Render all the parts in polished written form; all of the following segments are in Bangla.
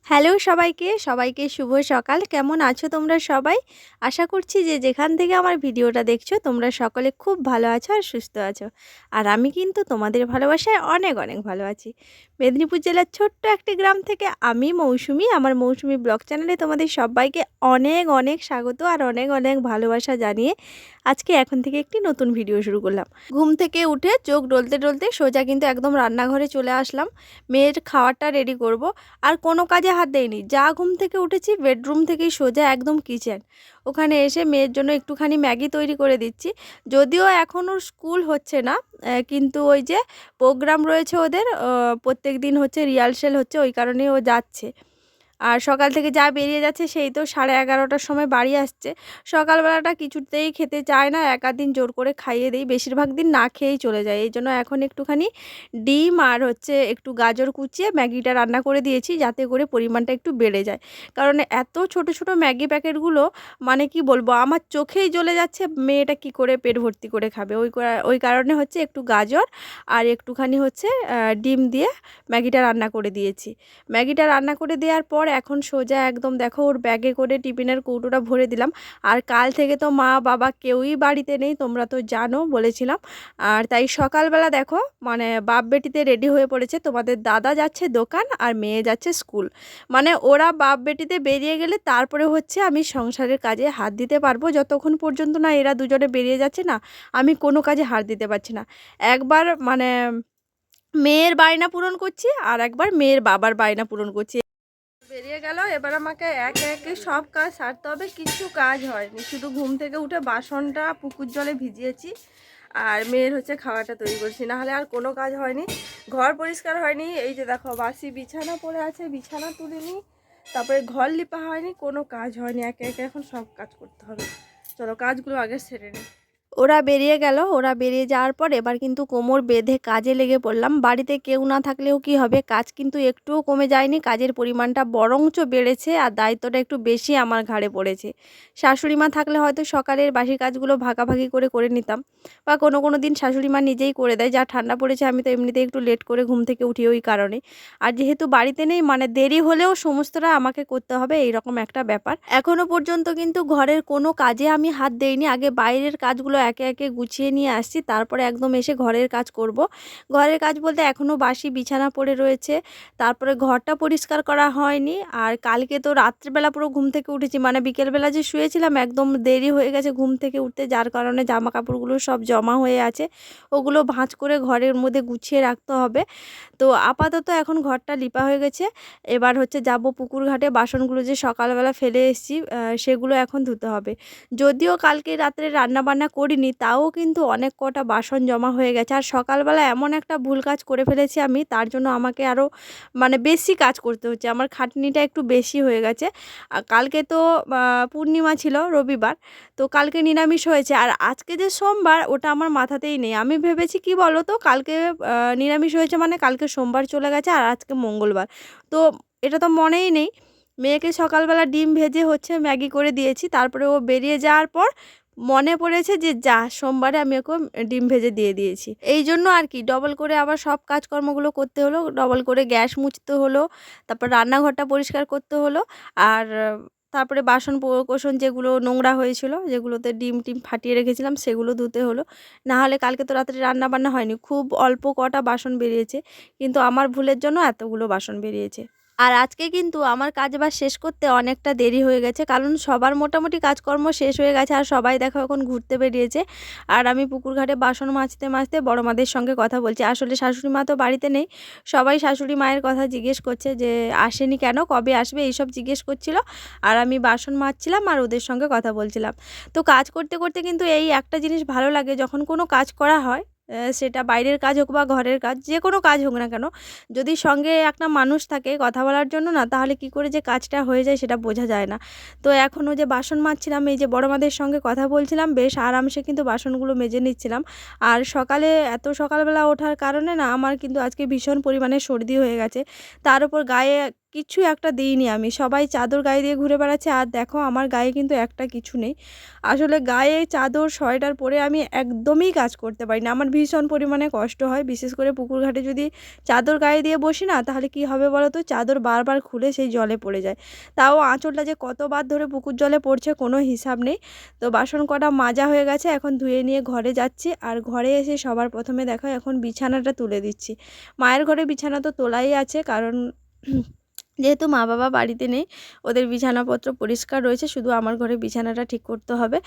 হ্যালো সবাইকে, সবাইকে শুভ সকাল। কেমন আছো তোমরা সবাই? আশা করছি যে যেখান থেকে আমার ভিডিওটা দেখছো তোমরা সকলে খুব ভালো আছো আর সুস্থ আছো। আর আমি কিন্তু তোমাদের ভালোবাসায় অনেক অনেক ভালো আছি। মেদিনীপুর জেলার ছোট্ট একটি গ্রাম থেকে আমি মৌসুমি, আমার মৌসুমি ব্লগ চ্যানেলে তোমাদের সবাইকে অনেক অনেক স্বাগত আর অনেক অনেক ভালোবাসা জানিয়ে আজকে এখন থেকে একটি নতুন ভিডিও শুরু করলাম। ঘুম থেকে উঠে চোখ ডলতে ডলতে সোজা কিন্তু একদম রান্নাঘরে চলে আসলাম। মেয়ের খাওয়ারটা রেডি করব। আর কোনো কাজে হাত দেয়নি, যা ঘুম থেকে উঠেছি বেডরুম থেকেই সোজা একদম কিচেন। ওখানে এসে মেয়ের জন্য একটুখানি ম্যাগি তৈরি করে দিচ্ছি। যদিও এখন ওর স্কুল হচ্ছে না, কিন্তু ওই যে প্রোগ্রাম রয়েছে ওদের, প্রত্যেক দিন হচ্ছে রিহার্সেল হচ্ছে, ওই কারণেই ও যাচ্ছে। আর সকাল থেকে যা বেরিয়ে যাচ্ছে সেই তো 11:30টার সময় বাড়ি আসছে। সকালবেলাটা কিছুতেই খেতে চায় না, এক আধ দিন জোর করে খাইয়ে দিই, বেশিরভাগ দিন না খেয়েই চলে যায়। এই জন্য এখন একটুখানি ডিম আর হচ্ছে একটু গাজর কুচিয়ে ম্যাগিটা রান্না করে দিয়েছি, যাতে করে পরিমাণটা একটু বেড়ে যায়। কারণ এত ছোট ছোট ম্যাগি প্যাকেটগুলো, মানে কি বলবো, আমার চোখেই জ্বলে যাচ্ছে মেয়েটা কি করে পেট ভর্তি করে খাবে। ওই কারণে হচ্ছে একটু গাজর আর একটুখানি হচ্ছে ডিম দিয়ে ম্যাগিটা রান্না করে দিয়েছি। ম্যাগিটা রান্না করে দেওয়ার পর এখন সোজা একদম দেখো ওর ব্যাগে করে টিফিনের কৌটোটা ভরে দিলাম। আর কাল থেকে তো মা বাবা কেউই বাড়িতে নেই, তোমরা তো জানো, বলেছিলাম। আর তাই সকালবেলা দেখো মানে বাপ বেটিতে রেডি হয়ে পড়েছে। তোমাদের দাদা যাচ্ছে দোকান আর মেয়ে যাচ্ছে স্কুল। মানে ওরা বাপ বেটিতে বেরিয়ে গেলে তারপরে হচ্ছে আমি সংসারের কাজে হাত দিতে পারবো। যতক্ষণ পর্যন্ত না এরা দুজনে বেরিয়ে যাচ্ছে না, আমি কোনো কাজে হাত দিতে পারছি না। একবার মানে মেয়ের বায়না পূরণ করছি আর একবার মেয়ের বাবার বায়না পূরণ করছি। বেরিয়ে গেল, এবার আমাকে একে একে সব কাজ সারতে হবে। কিছু কাজ হয়নি, শুধু ঘুম থেকে উঠে বাসনটা পুকুর জলে ভিজিয়েছি আর মেয়ের হচ্ছে খাওয়াটা তৈরি করছি, নাহলে আর কোনো কাজ হয়নি। ঘর পরিষ্কার হয়নি, এই যে দেখো বাসি বিছানা পড়ে আছে, বিছানা তুলিনি, তারপরে ঘর লিপা হয়নি, কোনো কাজ হয়নি। একে একে এখন সব কাজ করতে হবে। চলো কাজগুলো আগে সেরে নিই। ওরা বেরিয়ে গেল, ওরা বেরিয়ে যাওয়ার পর এবার কিন্তু কোমর বেঁধে কাজে লেগে পড়লাম। বাড়িতে কেউ না থাকলেও কি হবে, কাজ কিন্তু একটুও কমে যায়নি, কাজের পরিমাণটা বরঞ্চ বেড়েছে আর দায়িত্বটা একটু বেশি আমার ঘাড়ে পড়েছে। শাশুড়ি মা থাকলে হয়তো সকালের বাসি কাজগুলো ভাগাভাগি করে করে নিতাম, বা কোনো কোনো দিন শাশুড়ি মা নিজেই করে দেয়। যা ঠান্ডা পড়েছে আমি তো এমনিতেই একটু লেট করে ঘুম থেকে উঠি ওই কারণে। আর যেহেতু বাড়িতে নেই, মানে দেরি হলেও সমস্তটা আমাকে করতে হবে, এইরকম একটা ব্যাপার। এখনো পর্যন্ত কিন্তু ঘরের কোনো কাজে আমি হাত দেইনি। আগে বাইরের কাজগুলো একে একে গুছিয়ে নিয়ে আসছি, তারপরে একদম এসে ঘরের কাজ করব। ঘরের কাজ বলতে এখনও বাসি বিছানা পড়ে রয়েছে, তারপরে ঘরটা পরিষ্কার করা হয়নি। আর কালকে তো রাত্রিবেলা পুরো ঘুম থেকে উঠেছি, মানে বিকেলবেলা যে শুয়েছিলাম একদম দেরি হয়ে গেছে ঘুম থেকে উঠতে, যার কারণে জামা কাপড়গুলো সব জমা হয়ে আছে, ওগুলো ভাঁজ করে ঘরের মধ্যে গুছিয়ে রাখতে হবে। তো আপাতত এখন ঘরটা লিপা হয়ে গেছে। এবার হচ্ছে যাব পুকুর ঘাটে, বাসনগুলো যে সকালবেলা ফেলে এসেছি সেগুলো এখন ধুতে হবে। যদিও কালকে রাত্রে রান্না বান্না করিনি, তাও কিন্তু অনেক কটা বাসন জমা হয়ে গেছে। আর সকালবেলা এমন একটা ভুল কাজ করে ফেলেছি আমি, তার জন্য আমাকে আরও মানে বেশি কাজ করতে হচ্ছে, আমার খাটনিটা একটু বেশি হয়ে গেছে। কালকে তো পূর্ণিমা ছিল, রবিবার, তো কালকে নিরামিষ হয়েছে। আর আজকে যে সোমবার, ওটা আমার মাথাতেই নেই। আমি ভেবেছি কি বলো তো, কালকে নিরামিষ হয়েছে মানে কালকে সোমবার চলে গেছে আর আজকে মঙ্গলবার, তো এটা তো মনেই নেই। মেয়েকে সকালবেলা ডিম ভেজে হচ্ছে ম্যাগি করে দিয়েছি, তারপরে ও বেরিয়ে যাওয়ার পর মনে পড়েছে যে যা সোমবারে আমি ওকে ডিম ভেজে দিয়ে দিয়েছি। এই জন্য আর কি ডবল করে আবার সব কাজকর্মগুলো করতে হলো, ডবল করে গ্যাস মুছতে হলো, তারপর রান্নাঘরটা পরিষ্কার করতে হলো। আর তারপরে বাসন কোসন যেগুলো নোংরা হয়েছিল, যেগুলোতে ডিম টিম ফাটিয়ে রেখেছিলাম, সেগুলো ধুতে হলো। না হলে কালকে তো রাত্রে রান্না বান্না হয়নি, খুব অল্প কটা বাসন বেরিয়েছে, কিন্তু আমার ভুলের জন্য এতগুলো বাসন বেরিয়েছে। আর আজকে কিন্তু আমার কাজবাজ শেষ করতে অনেকটা দেরি হয়ে গেছে, কারণ সবার মোটামুটি কাজকর্ম শেষ হয়ে গেছে আর সবাই দেখো এখন ঘুরতে বেরিয়েছে। আর আমি পুকুর ঘাটে বাসন মাজতে মাজতে বড় মাদের সঙ্গে কথা বলছি। আসলে শাশুড়ি মা তো বাড়িতে নেই, সবাই শাশুড়ি মায়ের কথা জিজ্ঞেস করছে যে আসেনি কেন, কবে আসবে, এইসব জিজ্ঞেস করছিল। আর আমি বাসন মাজছিলাম আর ওদের সঙ্গে কথা বলছিলাম। তো কাজ করতে করতে কিন্তু এই একটা জিনিস ভালো লাগে, যখন কোনো কাজ করা হয়, সেটা বাইরের কাজ হোক বা ঘরের কাজ, যে কোনো কাজ হোক না কেন, যদি সঙ্গে একটা মানুষ থাকে কথা বলার জন্য না, তাহলে কি করে যে কাজটা হয়ে যায় সেটা বোঝা যায় না। তো এখনও যে বাসন মাজছিলাম, এই যে বড় মাদের সঙ্গে কথা বলছিলাম, বেশ আরামসে কিন্তু বাসনগুলো মেজে নিচ্ছিলাম। আর সকালে এত সকালবেলা ওঠার কারণে না আমার কিন্তু আজকে ভীষণ পরিমাণে সর্দি হয়ে গেছে, তার উপর গায়ে কিছু একটা দিইনি আমি, সবাই চাদর গায়ে দিয়ে ঘুরে বেড়াচ্ছে। আর দেখো আমার গায়ে কিন্তু একটা কিছু নেই। আসলে গায়ে চাদর সোয়েটার পরে আমি একদমই কাজ করতে পারি না, আমার ভীষণ পরিমাণে কষ্ট হয়। বিশেষ করে পুকুর ঘাটে যদি চাদর গায়ে দিয়ে বসি না, তাহলে কি হবে বলো তো, চাদর বারবার খুলে সেই জলে পড়ে যায়। তাও আঁচলটা যে কতবার ধরে পুকুর জলে পড়ছে কোনো হিসাব নেই। তো বাসন কটা মাজা হয়ে গেছে, এখন ধুয়ে নিয়ে ঘরে যাচ্ছি। আর ঘরে এসে সবার প্রথমে দেখো এখন বিছানাটা তুলে দিচ্ছি। মায়ের ঘরে বিছানা তো তোলাই আছে, কারণ যেহেতু মা বাবা বাড়িতে নেই, ওদের বিছানাপত্র পরিষ্কার রয়েছে, শুধু আমার ঘরে বিছানাটা ঠিক করতে হবে।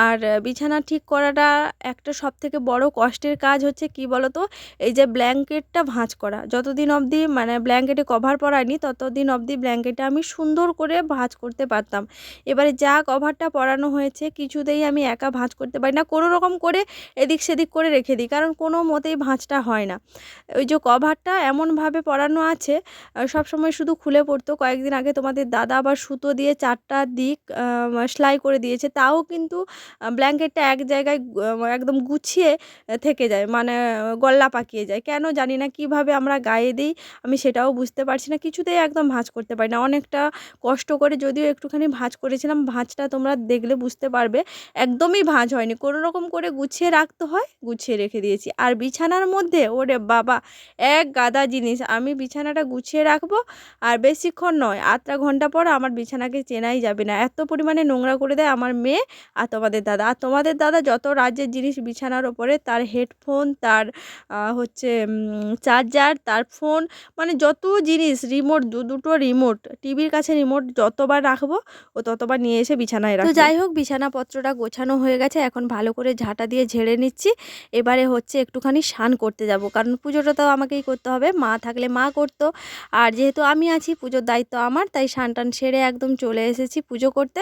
আর বিছানা ঠিক করাটা একটা সবথেকে বড় কষ্টের কাজ হচ্ছে কি বলো তো, এই যে ব্ল্যাঙ্কেটটা ভাঁজ করা। যতদিন অবধি মানে ব্ল্যাঙ্কেটে কভার পরাইনি, ততদিন অবধি ব্ল্যাঙ্কেটটা আমি সুন্দর করে ভাঁজ করতে পারতাম। এবারে যা কভারটা পরানো হয়েছে, কিছুতেই আমি একা ভাঁজ করতে পারি না, কোনো রকম করে এদিক সেদিক করে রেখে দিই, কারণ কোনো মতেই ভাঁজটা হয় না। ওই যে কভারটা এমনভাবে পরানো আছে, সবসময় শুধু খুলে পড়তো। কয়েকদিন আগে তোমাদের দাদা আবার সুতো দিয়ে 4টা দিক সেলাই করে দিয়েছে, তাও কিন্তু ব্ল্যাঙ্কেটটা এক জায়গায় একদম গুছিয়ে থেকে যায়, মানে গল্লা পাকিয়ে যায়। কেন জানি না, কিভাবে আমরা গায়ে দিই আমি সেটাও বুঝতে পারছি না, কিছুতেই একদম ভাঁজ করতে পারি না। অনেকটা কষ্ট করে যদিও একটুখানি ভাঁজ করেছিলাম, ভাঁজটা তোমরা দেখলে বুঝতে পারবে একদমই ভাঁজ হয়নি। কোনো রকম করে গুছিয়ে রাখতে হয়, গুছিয়ে রেখে দিয়েছি। আর বিছানার মধ্যে ওরে বাবা এক গাদা জিনিস, আমি বিছানাটা গুছিয়ে রাখবো আর বেশিক্ষণ নয়, আধটা ঘন্টা পর আমার বিছানাকে চেনাই যাবে না, এত পরিমাণে নোংরা করে দেয় আমার মেয়ে আর তোমাদের দাদা। আর তোমাদের দাদা যত রাজ্যের জিনিস বিছানার ওপরে, তার হেডফোন, তার হচ্ছে চার্জার, তার ফোন, মানে যত জিনিস, রিমোট, দুটো রিমোট, টিভির কাছে রিমোট, যতবার রাখবো ও ততবার নিয়ে এসে বিছানায় রাখবো। তো যাই হোক, বিছানাপত্রটা গোছানো হয়ে গেছে, এখন ভালো করে ঝাঁটা দিয়ে ঝেড়ে নিচ্ছি। এবারে হচ্ছে একটুখানি স্নান করতে যাব, কারণ পুজোটা তো আমাকেই করতে হবে, মা থাকলে মা করতো, আর যেহেতু আমি আছি পুজোর দায়িত্ব আমার, তাই স্নান টান সেরে একদম চলে এসেছি পুজো করতে।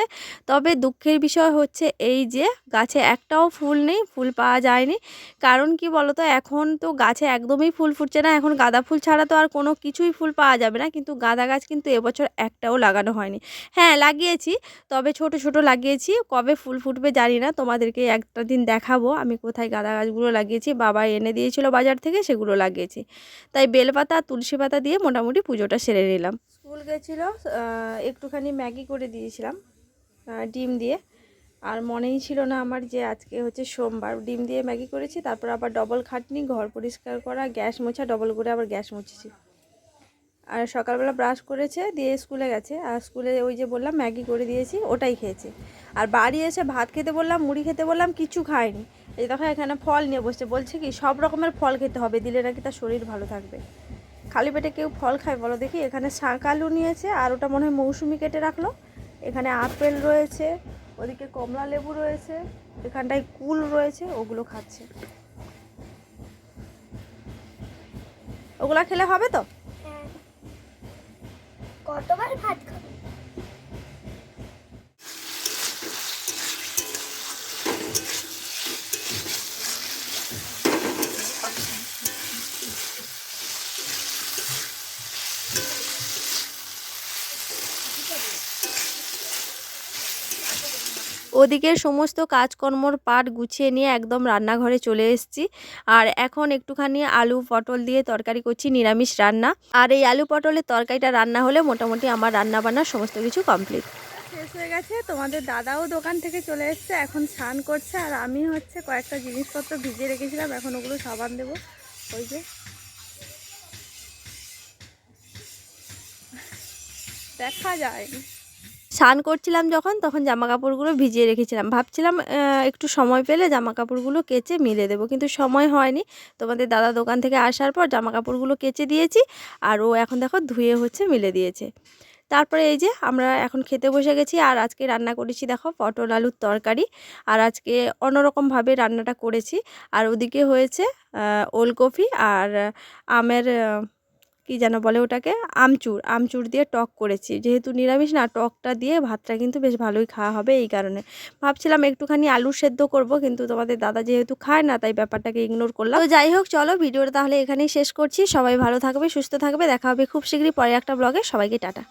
তবে দুঃখের বিষয় হচ্ছে এই যে গাছে একটাও ফুল নেই, ফুল পাওয়া যায়নি। কারণ কি বলতো, এখন তো গাছে একদমই ফুল ফুটছে না, এখন গাঁদা ফুল ছাড়া তো আর কোনো কিছুই ফুল পাওয়া যাবে না। কিন্তু গাঁদা গাছ কিন্তু এবছর একটাও লাগানো হয়নি। হ্যাঁ লাগিয়েছি, তবে ছোট ছোট লাগিয়েছি, কবে ফুল ফুটবে জানি না, তোমাদেরকে একটা দিন দেখাবো আমি কোথায় গাঁদা গাছগুলো লাগিয়েছি। বাবা এনে দিয়েছিল বাজার থেকে, সেগুলো লাগিয়েছি। তাই বেলপাতা আর তুলসী পাতা দিয়ে মোটামুটি পুজোটা সেরে নিলাম। স্কুল গেছিলো, একটুখানি ম্যাগি করে দিয়েছিলাম ডিম দিয়ে, আর মনেই ছিল না আমার যে আজকে হচ্ছে সোমবার। ডিম দিয়ে ম্যাগি করেছি, তারপর আবার ডবল খাটনি, ঘর পরিষ্কার করা, গ্যাস মোছা, ডবল করে আবার গ্যাস মুছেছি। আর সকালবেলা ব্রাশ করেছে, দিয়ে স্কুলে গেছে। আর স্কুলে ওই যে বললাম ম্যাগি করে দিয়েছি, ওটাই খেয়েছে। আর বাড়ি এসে ভাত খেতে বললাম, মুড়ি খেতে বললাম, কিছু খায়নি। এই দেখো এখানে ফল নিয়ে বসছে, বলছে কি সব রকমের ফল খেতে হবে, দিলে নাকি তার শরীর ভালো থাকবে। খালি পেটে কেউ ফল খায় বলো দেখি? এখানে শাঁক আলু নিয়েছে, আর ওটা মনে হয় মৌসুমি কেটে রাখলো। এখানে আপেল রয়েছে, ওদিকে কমলা লেবু রয়েছে, এখানটায় কুল রয়েছে, ওগুলো খাচ্ছে। ওগুলা খেলে হবে তো? কতবার ভাত খাবো? ওদিকের সমস্ত কাজকর্মর পাট গুছিয়ে নিয়ে একদম রান্নাঘরে চলে এসেছি। আর এখন একটুখানি আলু পটল দিয়ে তরকারি করছি, নিরামিষ রান্না। আর এই আলু পটলের তরকারিটা রান্না হলে মোটামুটি আমার রান্না বান্না সমস্ত কিছু কমপ্লিট শেষ হয়ে গেছে। তোমাদের দাদাও দোকান থেকে চলে এসছে, এখন স্নান করছে। আর আমি হচ্ছে কয়েকটা জিনিসপত্র ভিজিয়ে রেখেছিলাম, এখন ওগুলো সাবান দেবো। ওই যে দেখা যায়, স্নান করছিলাম যখন, তখন জামা কাপড়গুলো ভিজিয়ে রেখেছিলাম। ভাবছিলাম একটু সময় পেলে জামা কাপড়গুলো কেচে মিলে দেবো, কিন্তু সময় হয়নি। তোমাদের দাদা দোকান থেকে আসার পর জামা কাপড়গুলো কেচে দিয়েছি, আর ও এখন দেখো ধুয়ে হচ্ছে মিলে দিয়েছে। তারপরে এই যে আমরা এখন খেতে বসে গেছি। আর আজকে রান্না করেছি দেখো পটল আলুর তরকারি, আর আজকে অন্যরকমভাবে রান্নাটা করেছি। আর ওদিকে হয়েছে ওলকপি আর আমের কি যেন বলে ওটাকে, আমচুর, আমচুর দিয়ে টক করেছি। যেহেতু নিরামিষ না, টকটা দিয়ে ভাতটা কিন্তু বেশ ভালোই খাওয়া হবে। এই কারণে ভাবছিলাম একটুখানি আলু সেদ্ধ করব, কিন্তু তোমাদের দাদা যেহেতু খায় না, তাই ব্যাপারটাকে ইগনোর করলাম। তো যাই হোক, চলো ভিডিওটা তাহলে এখানেই শেষ করছি। সবাই ভালো থাকবে, সুস্থ থাকবে, দেখা হবে খুব শীঘ্রই পরে একটা ব্লগে। সবাইকে টাটা।